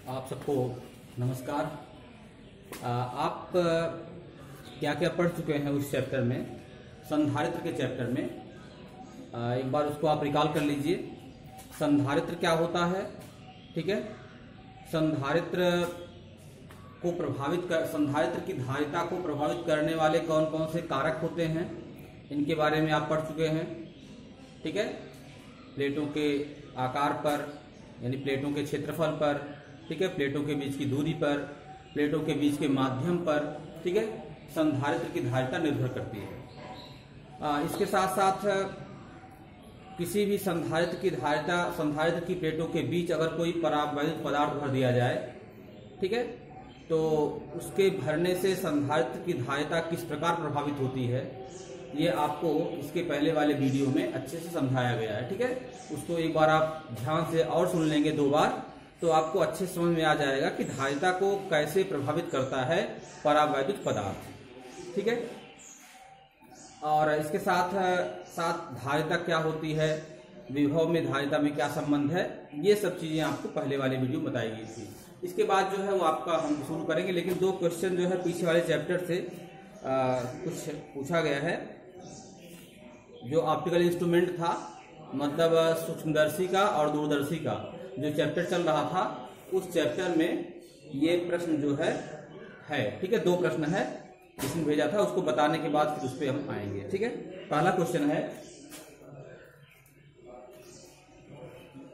आप सबको नमस्कार। आप क्या क्या पढ़ चुके हैं उस चैप्टर में, संधारित्र के चैप्टर में। एक बार उसको आप रिकॉल कर लीजिए। संधारित्र क्या होता है, ठीक है। संधारित्र की धारिता को प्रभावित करने वाले कौन कौन से कारक होते हैं, इनके बारे में आप पढ़ चुके हैं, ठीक है। प्लेटों के आकार पर, यानी प्लेटों के क्षेत्रफल पर, ठीक है, प्लेटों के बीच की दूरी पर, प्लेटों के बीच के माध्यम पर, ठीक है, संधारित्र की धारिता निर्भर करती है। इसके साथ साथ किसी भी संधारित्र की प्लेटों के बीच अगर कोई परावैद्युत पदार्थ भर दिया जाए, ठीक है, तो उसके भरने से संधारित्र की धारिता किस प्रकार प्रभावित होती है, ये आपको इसके पहले वाले वीडियो में अच्छे से समझाया गया है, ठीक है। उसको एक बार आप ध्यान से और सुन लेंगे 2 बार, तो आपको अच्छे समझ में आ जाएगा कि धारिता को कैसे प्रभावित करता है परावैद्युत पदार्थ, ठीक है। और इसके साथ साथ धारिता क्या होती है, विभव में धारिता में क्या संबंध है, ये सब चीजें आपको पहले वाले वीडियो बताई गई थी। इसके बाद जो है वो आपका हम शुरू करेंगे, लेकिन 2 क्वेश्चन जो है पीछे वाले चैप्टर से कुछ पूछा गया है। जो ऑप्टिकल इंस्ट्रूमेंट था, मतलब सूक्ष्मदर्शी का और दूरदर्शी का जो चैप्टर चल रहा था, उस चैप्टर में ये प्रश्न जो है, ठीक है। 2 प्रश्न है जिसने भेजा था, उसको बताने के बाद फिर उस पर हम आएंगे, ठीक है। पहला क्वेश्चन है,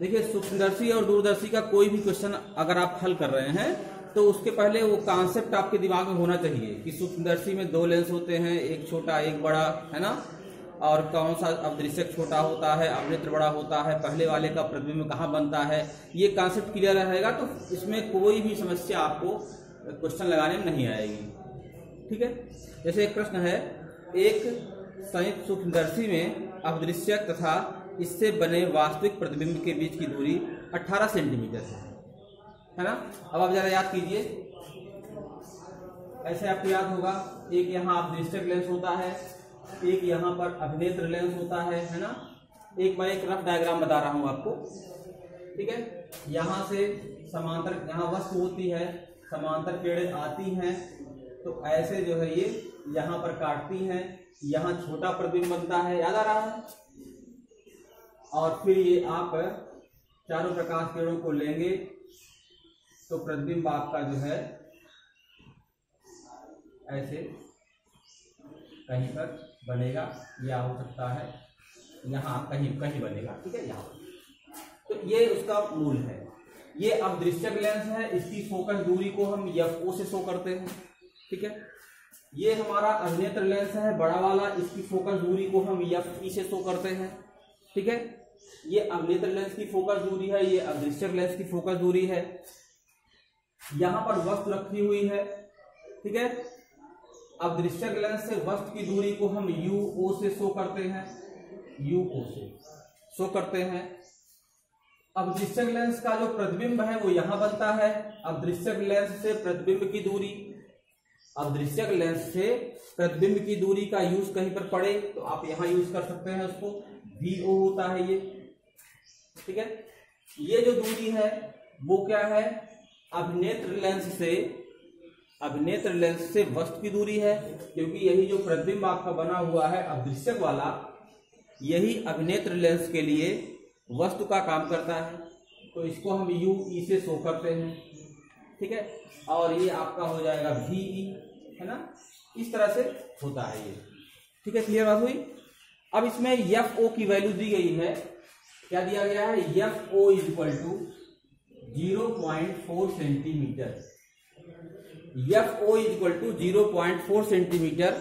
देखिए, सूक्ष्मदर्शी और दूरदर्शी का कोई भी क्वेश्चन अगर आप हल कर रहे हैं तो उसके पहले वो कॉन्सेप्ट आपके दिमाग में होना चाहिए कि सूक्ष्मदर्शी में 2 लेंस होते हैं, एक छोटा एक बड़ा, है ना। और कौन सा अवदृश्यक छोटा होता है, अवनेत्र बड़ा होता है, पहले वाले का प्रतिबिंब कहाँ बनता है, ये कॉन्सेप्ट क्लियर रहेगा तो इसमें कोई भी समस्या आपको क्वेश्चन लगाने में नहीं आएगी, ठीक है। जैसे एक प्रश्न है, एक संयुक्त सूक्ष्मदर्शी में अवदृश्यक तथा इससे बने वास्तविक प्रतिबिंब के बीच की दूरी 18 सेंटीमीटर है ना। अब आप जरा याद कीजिए, ऐसे आपको याद होगा, एक यहाँ अवदृश्यक लेंस होता है, एक यहाँ पर अभिनेत्र लेंस होता है ना। मैं एक रफ डायग्राम बता रहा हूँ आपको, ठीक है। यहाँ से समांतर, यहाँ वस्तु होती है, समांतर किरणें आती हैं, तो ऐसे जो है ये यहाँ पर काटती हैं, यहाँ छोटा प्रतिबिंब बनता है, याद आ रहा है। और फिर ये आप चारों प्रकाश किरणों को लेंगे तो प्रतिबिंब आपका जो है ऐसे कहीं पर बनेगा, या हो सकता है यहाँ कहीं बनेगा, ठीक है, यहाँ। तो ये उसका मूल है। ये अवदृश्यक लेंस है, इसकी फोकस दूरी को हम FO से शो करते हैं, ठीक है। ये हमारा अभिनेत्र लेंस है, बड़ा वाला, इसकी फोकस दूरी को हम FE से शो करते हैं, ठीक है। ये अभिनेत्र लेंस की फोकस दूरी है, ये अवदृश्यक लेंस की फोकस दूरी है। यहां पर वस्तु रखी हुई है, ठीक है। अवदृश्यक लेंस से वस्तु की दूरी को हम UO से शो करते हैं, UO से शो करते हैं। अवदृश्यक लेंस का जो प्रतिबिंब है वो यहां बनता है। अवदृश्यक लेंस से प्रतिबिंब की दूरी, अवदृश्यक लेंस से प्रतिबिंब की दूरी का यूज कहीं पर पड़े तो आप यहां यूज कर सकते हैं, उसको VO होता है ये, ठीक है। ये जो दूरी है वो क्या है, अभिनेत्र लेंस से वस्तु की दूरी है, क्योंकि यही जो प्रतिबिंब आपका बना हुआ है अवदृश्यक वाला, यही अभिनेत्र लेंस के लिए वस्तु का काम करता है, तो इसको हम UE से शो करते हैं, ठीक है। और ये आपका हो जाएगा VE, है ना। इस तरह से होता है ये, ठीक है। क्लियर बात हुई। अब इसमें FO की वैल्यू दी गई है, क्या दिया गया है, FO = 0.4 सेंटीमीटर। FO = 0.4 सेंटीमीटर,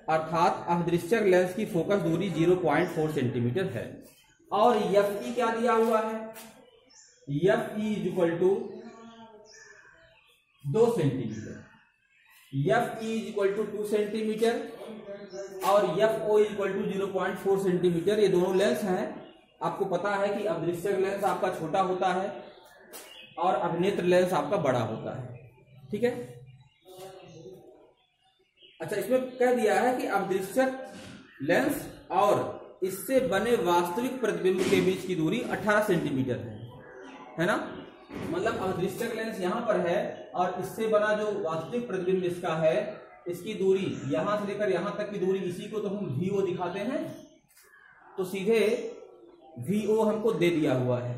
अर्थात अवदृश्यक लेंस की फोकस दूरी 0.4 सेंटीमीटर है। और FE क्या दिया हुआ है, FE = 2 सेंटीमीटर, FE = 2 सेंटीमीटर और FO = 0.4 सेंटीमीटर। ये दोनों लेंस हैं। आपको पता है कि अवदृश्यक लेंस आपका छोटा होता है और अभिनेत्र लेंस आपका बड़ा होता है, ठीक है। अच्छा, इसमें कह दिया है कि अवदृश्यक लेंस और इससे बने वास्तविक प्रतिबिंब के बीच की दूरी 18 सेंटीमीटर है ना। मतलब अब दृश्यक लेंस यहाँ पर है और इससे बना जो वास्तविक प्रतिबिंब इसका है, इसकी दूरी यहां से लेकर यहां तक की दूरी, इसी को तो हम VO दिखाते हैं। तो सीधे VO हमको दे दिया हुआ है।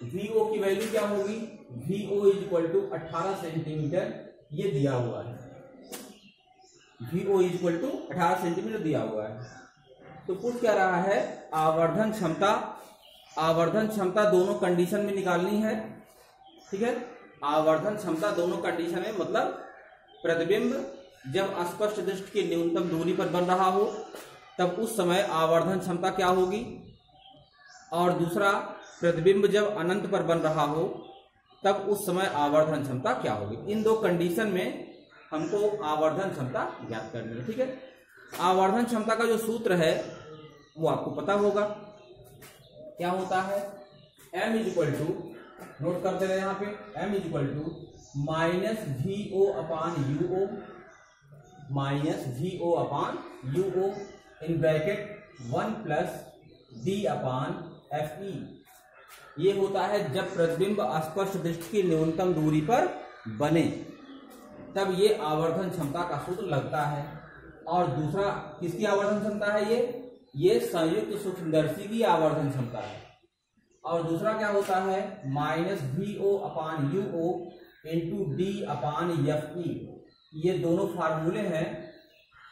VO की वैल्यू क्या होगी? VO is equal to 18 centimetre, ये दिया हुआ है। VO is equal to 18 centimetre दिया हुआ है। तो पूछ क्या रहा है? आवर्धन क्षमता, आवर्धन क्षमता दोनों कंडीशन में निकालनी है। ठीक है, आवर्धन क्षमता दोनों कंडीशन में, मतलब प्रतिबिंब जब स्पष्ट दृष्टि की न्यूनतम दूरी पर बन रहा हो तब उस समय आवर्धन क्षमता क्या होगी, और दूसरा प्रतिबिंब जब अनंत पर बन रहा हो तब उस समय आवर्धन क्षमता क्या होगी। इन दो कंडीशन में हमको आवर्धन क्षमता ज्ञात करनी है। ठीक है, आवर्धन क्षमता का जो सूत्र है वो आपको पता होगा, क्या होता है? M is equal to, note करते रहे यहाँ पे, M is equal to minus VO upon UO, minus VO upon UO in bracket 1 plus D upon FE। ये होता है जब प्रतिबिंब स्पष्ट दृष्टि की न्यूनतम दूरी पर बने, तब ये आवर्धन क्षमता का सूत्र लगता है। और दूसरा किसकी आवर्धन क्षमता है? ये संयुक्त सूक्ष्मदर्शी की आवर्धन क्षमता है। और दूसरा क्या होता है? Minus VO upon UO into D upon FE। ये दोनों फार्मूले हैं,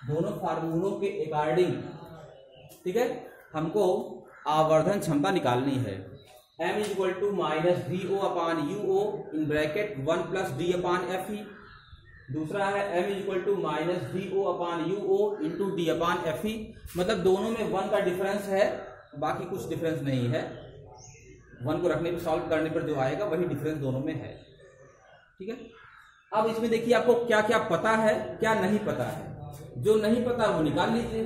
दोनों फार्मूलों के अकॉर्डिंग, ठीक है, हमको आवर्धन क्षमता निकालनी है। M is equal to minus VO upon UO in bracket 1 plus D upon FE। दूसरा है M is equal to minus VO upon UO into D upon FE। मतलब दोनों में 1 का डिफरेंस है, बाकी कुछ डिफरेंस नहीं है। 1 को रखने पर, सॉल्व करने पर जो आएगा वही डिफरेंस दोनों में है। ठीक है, अब इसमें देखिए आपको क्या क्या पता है, क्या नहीं पता है। जो नहीं पता वो निकाल लीजिए।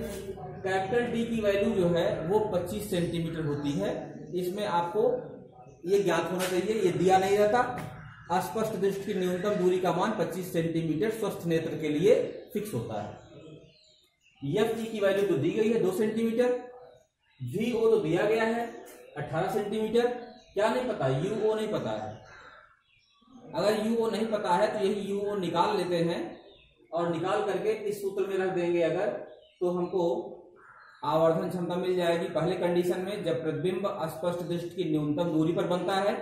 कैपिटल D की वैल्यू जो है वो 25 सेंटीमीटर होती है। इसमें आपको ये ज्ञात होना चाहिए, ये दिया नहीं रहता। स्पष्ट दृष्टि की न्यूनतम दूरी का मान 25 सेंटीमीटर स्वस्थ नेत्र के लिए फिक्स होता है। FG की वैल्यू तो दी गई है 2 सेंटीमीटर, VO तो दिया गया है 18 सेंटीमीटर। क्या नहीं पता? UO नहीं पता है। अगर UO नहीं पता है तो यही UO निकाल लेते हैं और निकाल करके इस सूत्र में रख देंगे अगर, तो हमको आवर्धन क्षमता मिल जाएगी। पहले कंडीशन में जब प्रतिबिंब स्पष्ट दृष्टि की न्यूनतम दूरी पर बनता है,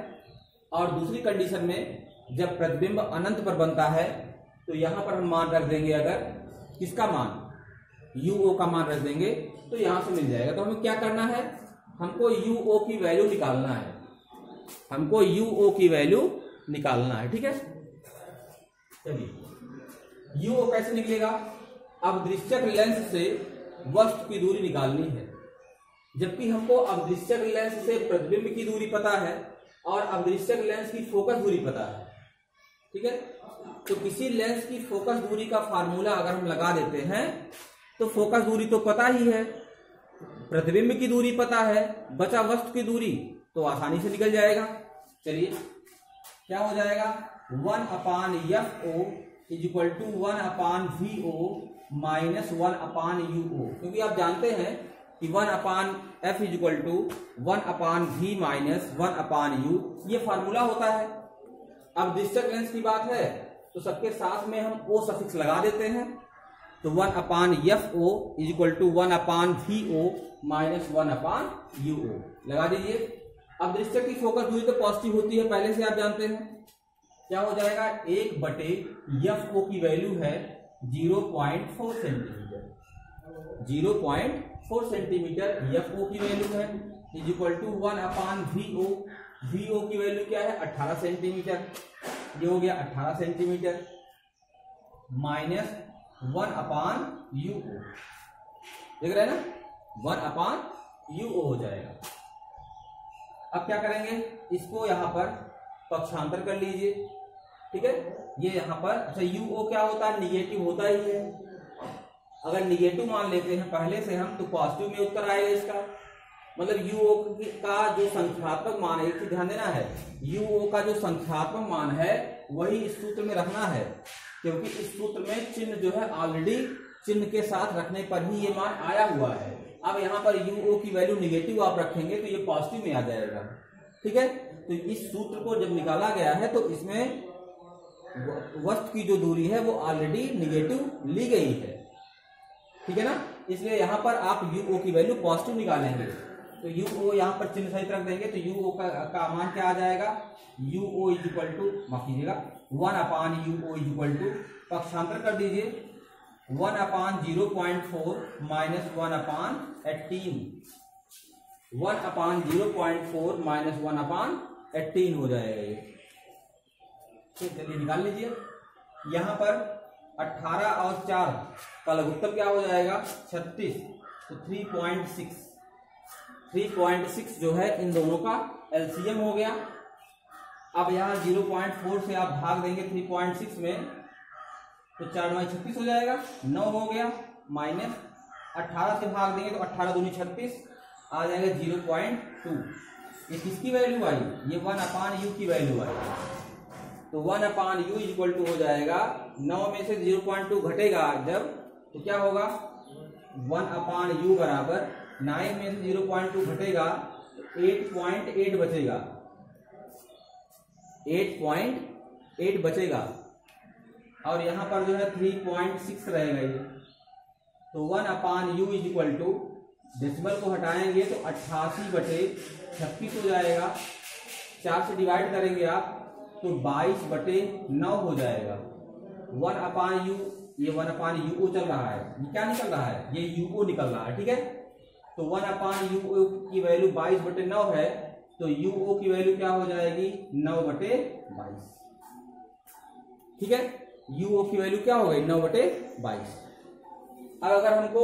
और दूसरी कंडीशन में जब प्रतिबिंब अनंत पर बनता है, तो यहां पर हम मान रख देंगे अगर, किसका मान? UO का मान रख देंगे तो यहां से मिल जाएगा। तो हमें क्या करना है? हमको UO की वैल्यू निकालना है, हमको UO की वैल्यू निकालना है। ठीक है, चलिए UO कैसे निकलेगा? अब दृश्यक लेंस से वस्तु की दूरी निकालनी है, जबकि हमको अब दृश्यक लेंस से प्रतिबिंब की दूरी पता है और अब दृश्यक लेंस की फोकस दूरी पता है। ठीक है, तो किसी लेंस की फोकस दूरी का फार्मूला अगर हम लगा देते हैं तो फोकस दूरी तो पता ही है, प्रतिबिंब की दूरी पता है, बचा वस्तु की दूरी तो आसानी से निकल जाएगा। चलिए क्या हो जाएगा? 1 upon FO is equal to 1 upon VO minus 1 upon UO, क्योंकि आप जानते हैं कि 1 upon F is equal to 1 upon V minus 1 upon U, ये फार्मूला होता है। अब दृश्यक लेंस की बात है तो सबके साथ में हम O सफिक्स लगा देते हैं, तो 1 upon FO is equal to 1 upon VO minus 1 upon UO लगा दीजिए। अब दृश्यक की फोकस दूरी तो पॉजिटिव होती है, पहले से आप जानते हैं। क्या हो जाएगा? 1/FO की वैल्यू है 0.4 सेंटीमीटर, 0.4 सेंटीमीटर FO की वैल्यू है, is equal to 1 upon VO, VO की वैल्यू क्या है? 18 सेंटीमीटर, ये हो गया 18 सेंटीमीटर माइनस 1 अपान UO, देख रहे हैं ना, 1 अपान UO हो जाएगा। अब क्या करेंगे? इसको यहां पर पक्षांतर कर लीजिए। ठीक है, ये यहां पर, अच्छा UO क्या होता है? निगेटिव होता ही है। अगर निगेटिव मान लेते हैं पहले से हम, तो पॉजिटिव में उत्तर आएगा इसका। मतलब UO का जो संख्यात्मक मान है, एक चीज ध्यान देना है, UO का जो संख्यात्मक मान है वही इस सूत्र में रखना है, क्योंकि इस सूत्र में चिन्ह जो है ऑलरेडी चिन्ह के साथ रखने पर ही ये मान आया हुआ है। अब यहाँ पर UO की वैल्यू निगेटिव आप रखेंगे तो ये पॉजिटिव में आ जाएगा। ठीक है। तो इस सूत्र को जब निकाला गया है तो इसमें वस्तु की जो दूरी है वो ऑलरेडी निगेटिव ली गई है, ठीक है ना। इसलिए यहां पर आप यूओ की वैल्यू पॉजिटिव निकालेंगे, तो यूओ यहां पर चिन्ह सहित रख देंगे, तो यूओ का मान क्या आ जाएगा, यूओ इज इक्वल टू, माफ कीजिएगा 1/यूओ इज इक्वल टू, पक्षांतर कर दीजिए 1/0.4 माइनस 1/18, 1/0.4 माइनस 1/18 हो जाएगा ये। चलिए निकाल लीजिए। यहां पर 18 और 4 का लघुत्तम क्या हो जाएगा 36, तो 3.6 जो है इन दोनों का एलसीएम हो गया। अब यहां 0.4 से आप भाग देंगे 3.6 में, तो 4 9 36 हो जाएगा, 9 हो गया, माइनस 18 से भाग देंगे तो 18 दूनी 36 आ जाएगा 0.2। ये किसकी वैल्यू आई, ये 1/u की वैल्यू आई, तो 1/u इज इक्वल टू हो जाएगा 9 में से 0.2 घटेगा जब, तो क्या होगा 1/u बराबर 9 में से 0.2 घटेगा तो 8.8 बचेगा, 8.8 बचेगा, और यहां पर जो है 3.6 रहेगा ये, तो 1/u is equal to, decimal को हटाएंगे तो 88/36 हो जाएगा, 4 से डिवाइड करेंगे आप तो 22/9 हो जाएगा। 1/u, ये 1/u चल रहा है, ये क्या निकल रहा है, ये u निकल रहा है, ठीक है। तो 1/u की वैल्यू 22/9 है, तो u की वैल्यू क्या हो जाएगी 9/22, ठीक है। u की वैल्यू क्या हो गई 9/22। अब अगर हमको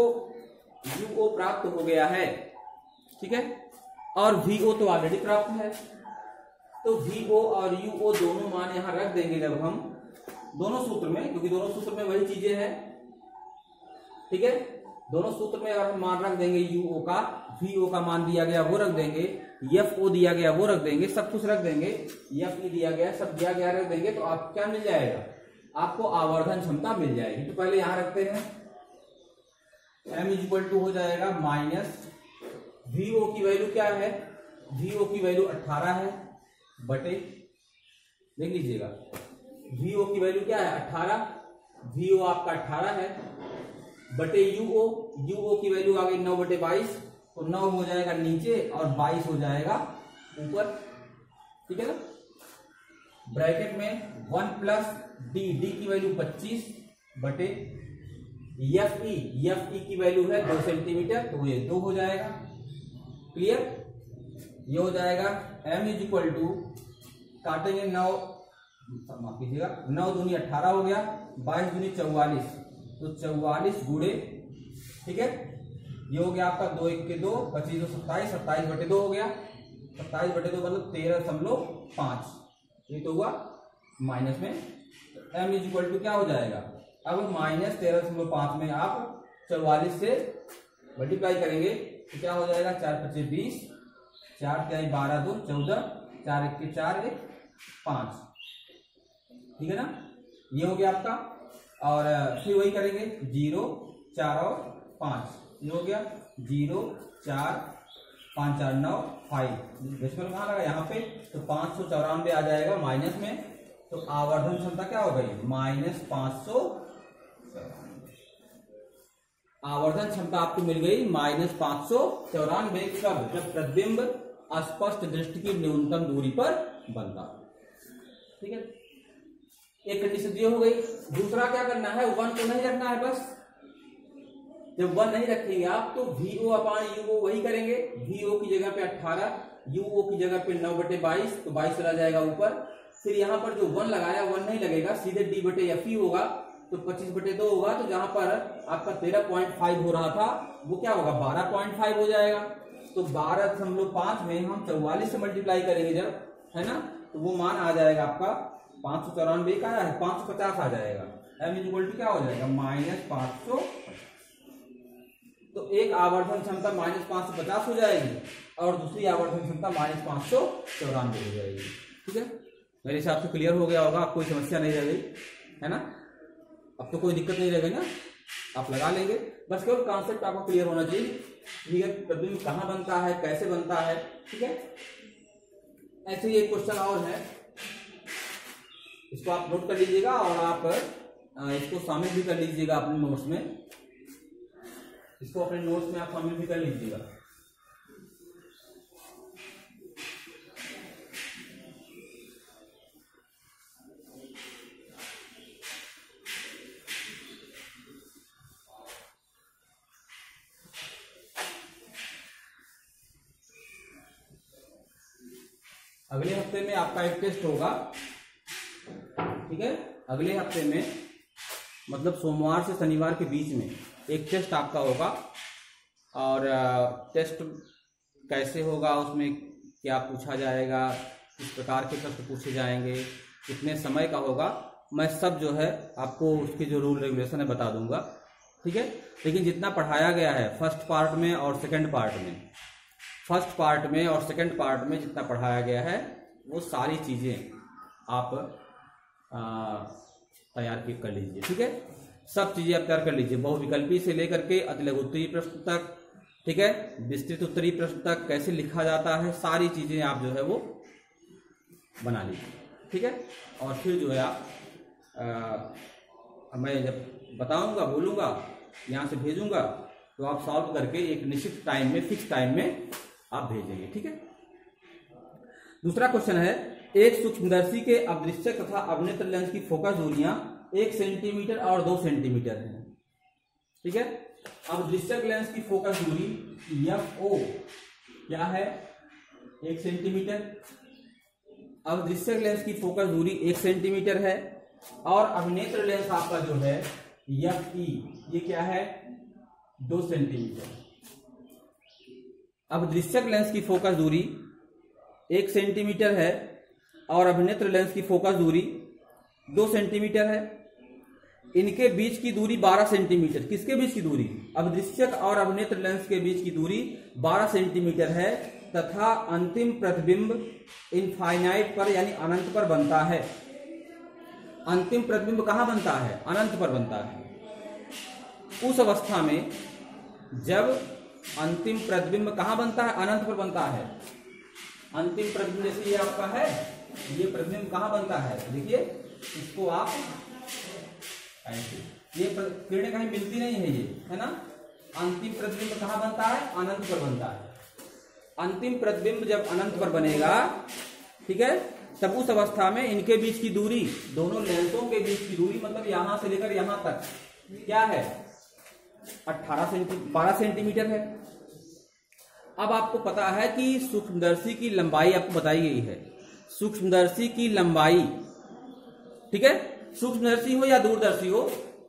u प्राप्त हो गया है, ठीक है, और v तो ऑलरेडी प्राप्त है, तो VO और UO दोनों मान यहां रख देंगे जब हम दोनों सूत्र में, क्योंकि दोनों सूत्र में वही चीजें हैं, ठीक है। दोनों सूत्र में अगर हम मान रख देंगे UO का, VO का मान दिया गया वो रख देंगे, FO दिया गया वो रख देंगे, सब कुछ रख देंगे, FE दिया गया सब दिया गया रख देंगे, तो आपको क्या मिल जाएगा, आपको आवर्धन क्षमता मिल जाएगी। तो पहले यहां रखते हैं, M इज इक्वल टू हो जाएगा माइनस VO की वैल्यू क्या है, VO की वैल्यू 18 है बटे, देख लीजिएगा VO की वैल्यू क्या है 18, VO आपका 18 है, बटे UO की वैल्यू आ गई 9/22, तो 9 हो जाएगा नीचे और 22 हो जाएगा ऊपर, ठीक है ना। ब्रैकेट में 1 प्लस डी की वैल्यू 25 बटे FE की वैल्यू है 2 सेंटीमीटर, तो ये 2 हो जाएगा, क्लियर। ये हो जाएगा M इज इक्वल टू, काटेंगे 9, माफ कीजिएगा 9 दूनी 18 हो गया, 22 दूनी 44, तो 44 गुणे, ठीक है, ये हो गया आपका 2 1 के 2, 25 2 27, 27/2 हो गया, 27/2 मतलब 13.5, ये तो हुआ माइनस में। M इज इक्वल टू क्या हो जाएगा, अब माइनस 13.5 में आप 44 से मल्टीप्लाई करेंगे तो क्या हो जाएगा 4 25 20, 4 क्या 12 2 14, 4 1 के 4 1 5, ठीक है ना। ये हो गया आपका, और फिर वही करेंगे 0 4 और 5, ये हो गया 0 4 5 4 9 5, डेसिमल कहाँ लगा यहाँ पे, तो 594 आ जाएगा माइनस में, तो आवर्धन क्षमता क्या हो गई -594, आवर्धन क्षमता आपको मिल गई -594, जब प्रतिबिंब स्पष्ट दृष्टि की न्यूनतम दूरी पर बनता, ठीक है। एक कंडीशन ये हो गई। दूसरा क्या करना है, 1 को नहीं रखना है, बस जब 1 नहीं रखेंगे आप तो VO/UO वही करेंगे, VO की जगह पे 18, UO की जगह पे 9/22, तो 22 चला जाएगा ऊपर। फिर यहाँ पर जो 1 लगाया 1 नहीं लगेगा, सीधे D/FE होगा, तो 25/2 होगा, तो जहां पर आपका 13.5 हो रहा था वो क्या होगा 12.5 हो जाएगा। तो 12.5 में हम 44 से मल्टीप्लाई करेंगे जब, है ना, तो वो मान आ जाएगा आपका 594 का है 550 आ जाएगा। M इज इक्वल टू क्या हो जाएगा -500, तो एक आवर्धन क्षमता -550 हो जाएगी और दूसरी आवर्धन क्षमता -594 हो जाएगी, ठीक है। मेरे हिसाब से क्लियर हो गया होगा, कोई समस्या नहीं रह गई, है ना। अब तो कोई दिक्कत नहीं रहेगी ना, आप लगा लेंगे, बस केवल कॉन्सेप्ट आपको क्लियर होना चाहिए, ठीक है। प्रतिबिंब कहाँ बनता है, कैसे बनता है, ठीक है। ऐसे ही एक क्वेश्चन और है, इसको आप नोट कर लीजिएगा और आप इसको शामिल भी कर लीजिएगा अपने नोट्स में, इसको अपने नोट्स में आप शामिल भी कर लीजिएगा। अगले हफ्ते में आपका एक टेस्ट होगा, ठीक है। अगले हफ्ते में मतलब सोमवार से शनिवार के बीच में एक टेस्ट आपका होगा, और टेस्ट कैसे होगा, उसमें क्या पूछा जाएगा, किस प्रकार के प्रश्न पूछे जाएंगे, कितने समय का होगा, मैं सब जो है आपको उसके जो रूल रेगुलेशन है बता दूंगा, ठीक है। लेकिन जितना पढ़ाया गया है फर्स्ट पार्ट में और सेकंड पार्ट में, फर्स्ट पार्ट में और सेकंड पार्ट में जितना पढ़ाया गया है वो सारी चीज़ें आप तैयार कर लीजिए, ठीक है। सब चीज़ें आप तैयार कर लीजिए, बहुविकल्पी से लेकर के अति लघु उत्तरीय प्रश्न तक, ठीक है, विस्तृत उत्तरीय प्रश्न तक कैसे लिखा जाता है, सारी चीज़ें आप जो है वो बना लीजिए, ठीक है। और फिर जो है आप मैं जब बताऊंगा, बोलूँगा, यहाँ से भेजूंगा, तो आप सॉल्व करके एक निश्चित टाइम में, फिक्स टाइम में आप भेजेंगे, ठीक है। दूसरा क्वेश्चन है, एक सूक्ष्मदर्शी के अदृश्य तथा अवनेत्र लेंस की फोकस दूरियां 1 सेंटीमीटर और 2 सेंटीमीटर है, ठीक है। अदृश्य लेंस की फोकस दूरी FO क्या है, 1 सेंटीमीटर। अदृश्य लेंस की फोकस दूरी 1 सेंटीमीटर है, और अवनेत्र लेंस आपका जो है FE ये क्या है, 2 सेंटीमीटर। अब दृश्यक लेंस की फोकस दूरी 1 सेंटीमीटर है और अभिनेत्र लेंस की फोकस दूरी 2 सेंटीमीटर है। इनके बीच की दूरी 12 सेंटीमीटर। किसके बीच की दूरी? अब दृश्यक और अभिनेत्र लेंस के बीच की दूरी 12 सेंटीमीटर है तथा अंतिम प्रतिबिंब इनफाइनाइट पर यानी अनंत पर बनता है। अंतिम प्रतिबिंब कहां बनता है? अनंत पर बनता है। उस अवस्था में जब अंतिम प्रतिबिंब कहां बनता है? अनंत पर बनता है। अंतिम प्रतिबिंब जैसे ये आपका है, ये प्रतिबिंब कहां बनता है? देखिए इसको आप ये किरणें कहीं मिलती नहीं है, ये है ना। अंतिम प्रतिबिंब कहां बनता है? अनंत पर बनता है। अंतिम प्रतिबिंब जब अनंत पर बनेगा, ठीक है, तब उस अवस्था में इनके बीच की दूरी, दोनों लेंसों के बीच की दूरी मतलब यहां से लेकर यहां तक क्या है? 12 सेंटीमीटर है। अब आपको पता है कि सूक्ष्मदर्शी की लंबाई आपको बताई गई है। सूक्ष्मदर्शी की लंबाई, ठीक है, सूक्ष्मदर्शी हो या दूरदर्शी हो,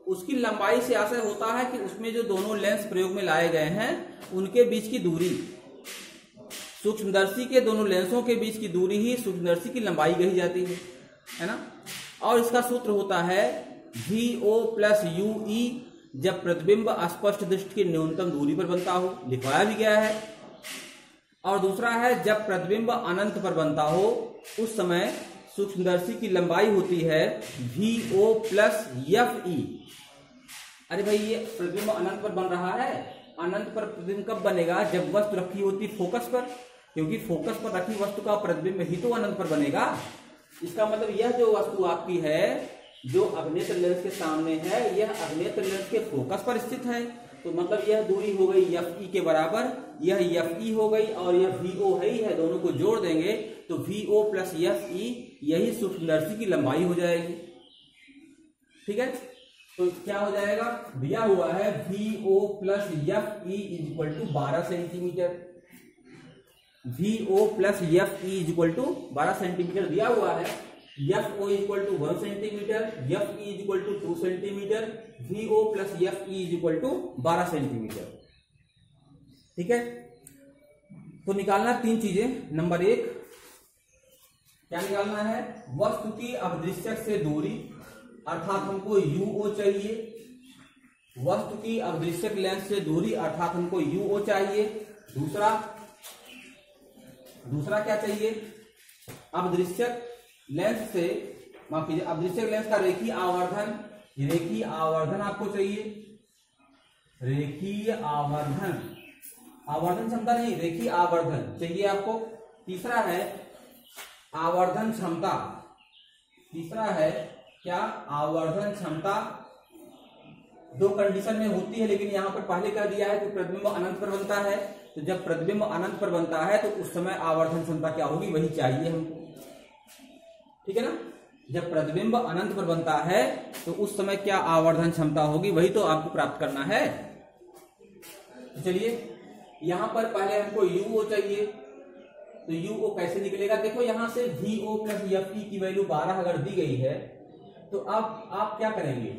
उसकी लंबाई से आशय होता है कि उसमें जो दोनों लेंस प्रयोग में लाए गए हैं उनके बीच की दूरी, सूक्ष्मदर्शी के दोनों लेंसों के बीच की दूरी ही सूक्ष्मदर्शी की लंबाई कही जाती है ना। और इसका सूत्र होता है VO प्लस UE जब प्रतिबिंब स्पष्ट दृष्टि की न्यूनतम दूरी पर बनता हो, लिखवाया भी गया है। और दूसरा है जब प्रतिबिंब अनंत पर बनता हो, उस समय सूक्ष्मदर्शी की लंबाई होती है VO प्लस FE। अरे भाई ये प्रतिबिंब अनंत पर बन रहा है, अनंत पर प्रतिबिंब कब बनेगा? जब वस्तु रखी होती फोकस पर, क्योंकि फोकस पर रखी वस्तु का प्रतिबिंब ही तो अनंत पर बनेगा। इसका मतलब यह जो वस्तु आपकी है, जो अभिनेत्र लेंस के सामने है, यह अभिनेत्र लेंस के फोकस पर स्थित है, तो मतलब यह दूरी हो गई FE के बराबर, यह FE हो गई और यह VO है ही है, दोनों को जोड़ देंगे तो VO प्लस FE यही सूक्ष्मदर्शी की लंबाई हो जाएगी। ठीक है, तो क्या हो जाएगा? दिया हुआ है VO plus FE equal to 12 centimetre. VO plus FE equal to 12 centimetre दिया हुआ है। FO equal to 1 centimetre, FE equal to 2 centimetre, VO plus FE equal to 12 centimetre. ठीक है, तो निकालना 3 चीजें। नंबर 1 क्या निकालना है? वस्तु की अवदृश्यक से दूरी, अर्थात हमको UO चाहिए। वस्तु की अवदृश्यक लेंस से दूरी अर्थात हमको UO चाहिए। दूसरा क्या चाहिए? अवदृश्यक लेंस से, माफ कीजिए, अवदृश्यक लेंस का रेखीय आवर्धन, रेखीय आवर्धन आपको चाहिए। रेखीय आवर्धन, आवर्धन क्षमता नहीं, रेखीय आवर्धन चाहिए आपको। तीसरा है आवर्धन क्षमता, तीसरा है क्या, आवर्धन क्षमता। दो कंडीशन में होती है, लेकिन यहां पर पहले कह दिया है कि प्रतिबिंब अनंत पर बनता है, तो जब प्रतिबिंब अनंत पर बनता है तो उस समय आवर्धन क्षमता क्या होगी, वही चाहिए हमको, ठीक है ना। जब प्रतिबिंब अनंत पर बनता है तो उस समय क्या आवर्धन क्षमता होगी, वही तो आपको प्राप्त करना है। तो चलिए यहां पर पहले हमको UO चाहिए, तो UO कैसे निकलेगा, देखो यहां से VO प्लस FE की वैल्यू 12 अगर दी गई है, तो अब आप क्या करेंगे,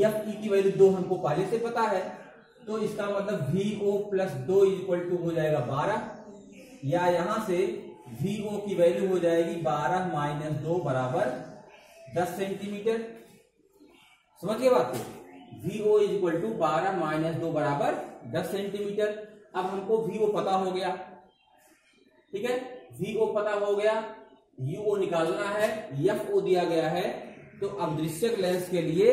FE की वैल्यू 2 हमको पहले से पता है, तो इसका मतलब VO प्लस 2 इक्वल टू हो जाएगा 12, या यहां से VO की वैल्यू हो जाएगी 12 माइनस 2 बराबर 10 सेंटीमीटर। समझिए बात को, VO इक्वल टू 12 माइनस 2 बराबर 10 सेंटीमीटर। अब हमको VO पता हो गया, ठीक है, VO पता हो गया, UO निकालना है, FO दिया गया है। तो अब दृश्यक लेंस के लिए,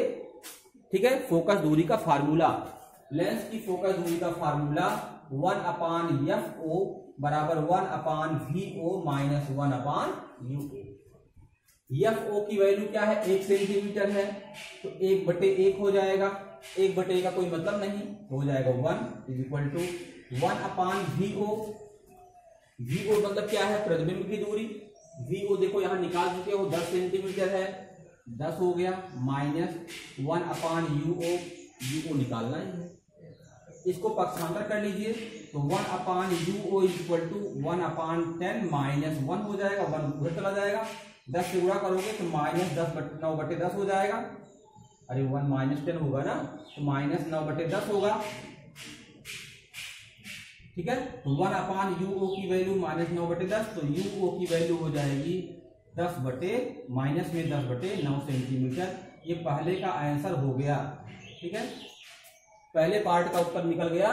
ठीक है, फोकस दूरी का फार्मूला, लेंस की फोकस दूरी का फार्मूला 1/FO बराबर 1/VO माइनस 1/UO। FO की वैल्यू क्या है, 1 सेंटीमीटर है, तो 1/1 हो जाएगा, 1/1 का कोई मतलब नहीं, हो जाएगा 1 इक्वल टू 1/VO। VO मतलब क्या है, प्रतिबिंब की दूरी। VO देखो यहां निकाल चुके हो, 10 सेंटीमीटर है, 10 हो गया, माइनस 1/UO, UO निकालना ही है, इसको पक्षांतर कर लीजिए, तो 1/UO इक्वल टू 1/10 माइनस 1 हो जाएगा, 1 उधर चला जाएगा, 10 से गुणा करोगे तो माइनस 9/10 हो जाएगा, अरे 1 माइनस 10 होगा ना, तो माइनस 9/10 होगा, ठीक है। तो 1/UO की वैल्यू माइनस 9/10, तो UO की वैल्यू हो जाएगी 10 बटे माइनस में 10/9 सेंटीमीटर। ये पहले का आंसर हो गया, ठीक है, पहले पार्ट का उत्तर निकल गया।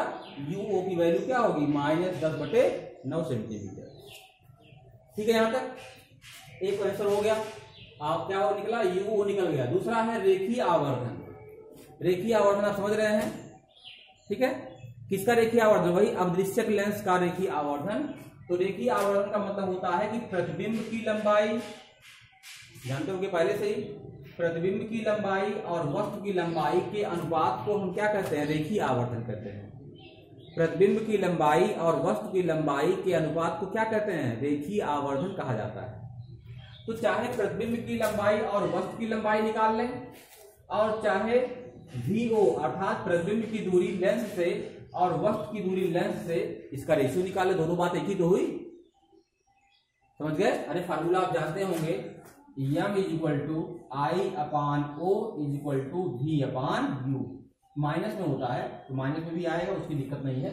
UO की वैल्यू क्या होगी, माइनस 10/9 सेंटीमीटर, ठीक है। यहां तक एक आंसर हो गया, आप क्या हो निकला, UO निकल गया। दूसरा है रेखीय आवर्धन। रेखीय आवर्धन आप समझ रहे हैं, ठीक है, किसका रेखीय आवर्धन, वही अदृश्यक लेंस का रेखीय आवर्धन। तो रेखीय आवर्धन का मतलब होता है कि प्रतिबिंब की लंबाई, जानते होंगे पहले से ही, प्रतिबिंब की लंबाई और वस्तु की लंबाई के अनुपात को हम क्या कहते हैं, रेखीय आवर्धन कहते हैं। प्रतिबिंब की लंबाई और वस्तु की लंबाई के अनुपात को क्या कहते हैं, रेखीय आवर्धन कहा जाता है। तो चाहे प्रतिबिंब की लंबाई और वस्तु की लंबाई निकाल लें, और चाहे VO अर्थात प्रतिबिंब की दूरी लेंस से और वस्तु की दूरी लेंस से, इसका रेशियो निकाले, दोनों बात एक ही तो हुई, समझ गए। अरे फार्मूला आप जानते होंगे, M equal to I/O equal to V/U, minus में होता है तो माइनस में भी आएगा, उसकी दिक्कत नहीं है।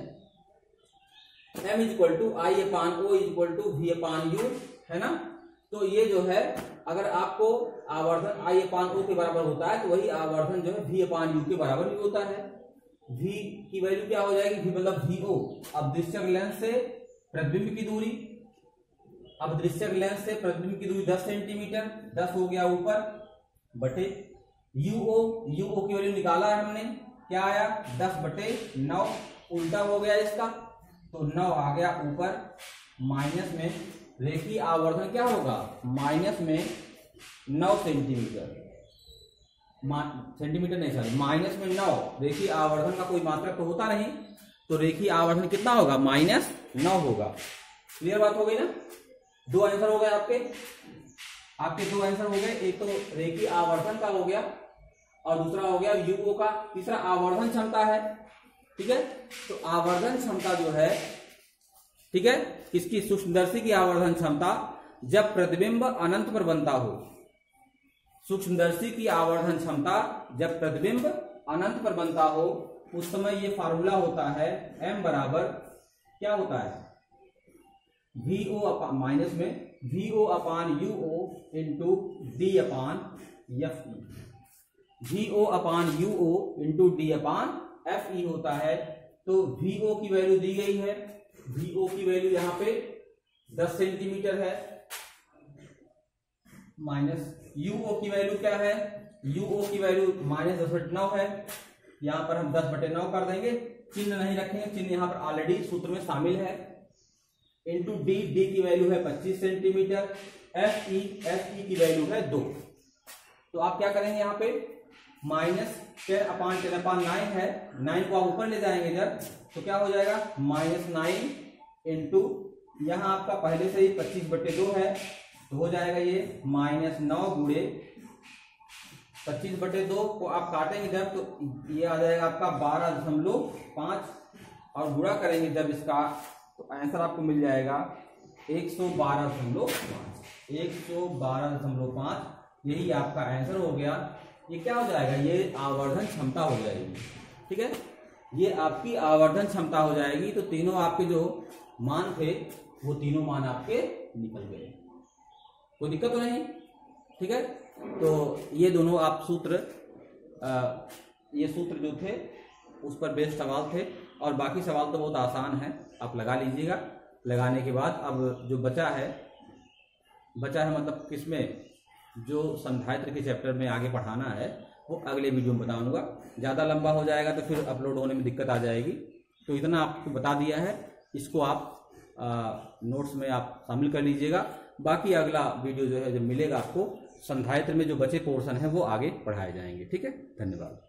M equal to I/O equal to V/U है ना। तो ये जो है, अगर आपको आवर्धन I/O के बराबर होता है, तो वही आवर्धन जो है V/U के बराबर भी होता है। V की वैल्यू क्या हो जाएगी, V मतलब VO, अब दृश्यक लेंस से प्रतिबिंब की दूरी, अब दृश्यक लेंस से प्रतिबिंब की दूरी 10 सेंटीमीटर, 10 हो गया ऊपर, बटे UO की वैल्यू निकाला है हमने, क्या आया 10/9, उल्टा हो गया इसका, तो 9 आ गया ऊपर, माइनस में रेखीय आवर्धन क्या होगा, माइनस में 9 सेंटीमीटर, सेंटीमीटर नहीं सॉरी, माइनस में 9, रेखीय आवर्धन का कोई मात्रक तो होता नहीं, तो रेखीय आवर्धन कितना होगा, -9 होगा। क्लियर बात हो गई ना। 2 आंसर हो गए आपके 2 आंसर हो गए, एक तो रेखीय आवर्धन का हो गया और दूसरा हो गया UO का, तीसरा आवर्धन क्षमता है, ठीक है। तो आवर्धन क्षमता जो है, ठीक है, किसकी, सूक्ष्मदर्शी की आवर्धन क्षमता जब प्रतिबिंब अनंत पर बनता हो, सूक्ष्मदर्शी की आवर्धन क्षमता जब प्रतिबिंब अनंत पर बनता हो, उस समय ये फार्मूला होता है M बराबर क्या होता है, VO माइनस में VO/UO into D/FE, VO/UO into D/FE होता है। तो VO की वैल्यू दी गई है, VO की वैल्यू यहाँ पे 10 सेंटीमीटर है, माइनस UO की वैल्यू क्या है, UO की वैल्यू -10/9 है, यहाँ पर हम 10/9 कर देंगे, चिन्ह नहीं रखेंगे, चिन्ह यहाँ पर ऑलरेडी सूत्र में शामिल है, इंटू डी, डी की वैल्यू है 25 सेंटीमीटर, एफ ई की वैल्यू है 2। तो आप क्या करेंगे यहाँ पे -10/10/9 है, 9 को आप ऊपर ले जाएंगे जब, तो क्या हो जाएगा -9 इंटू यहाँ आपका पहले से ही 25/2 है, तो हो जाएगा ये -9 गुणे 25/2 को आप काटेंगे जब, तो ये आ जाएगा आपका 12.5 और गुणा करेंगे जब इसका, तो आंसर आपको मिल जाएगा 112.5। यही आपका आंसर हो गया। ये क्या हो जाएगा, ये आवर्धन क्षमता हो जाएगी। ठीक है, ये आपकी आवर्धन क्षमता हो जाएगी। तो तीनों आपके जो मान थे वो तीनों मान आपके निकल गए, कोई दिक्कत तो नहीं। ठीक है, तो ये दोनों आप सूत्र ये सूत्र जो थे उस पर बेस्ड सवाल थे, और बाकी सवाल तो बहुत आसान है, आप लगा लीजिएगा। लगाने के बाद अब जो बचा है मतलब किसमें, जो संधायत्र के चैप्टर में आगे पढ़ाना है वो अगले वीडियो में बताऊंगा। ज़्यादा लंबा हो जाएगा तो फिर अपलोड होने में दिक्कत आ जाएगी। तो इतना आपको बता दिया है, इसको आप नोट्स में आप शामिल कर लीजिएगा। बाकी अगला वीडियो जो है जब मिलेगा आपको, संधायत्र में जो बचे पोर्शन है वो आगे पढ़ाए जाएंगे। ठीक है, धन्यवाद।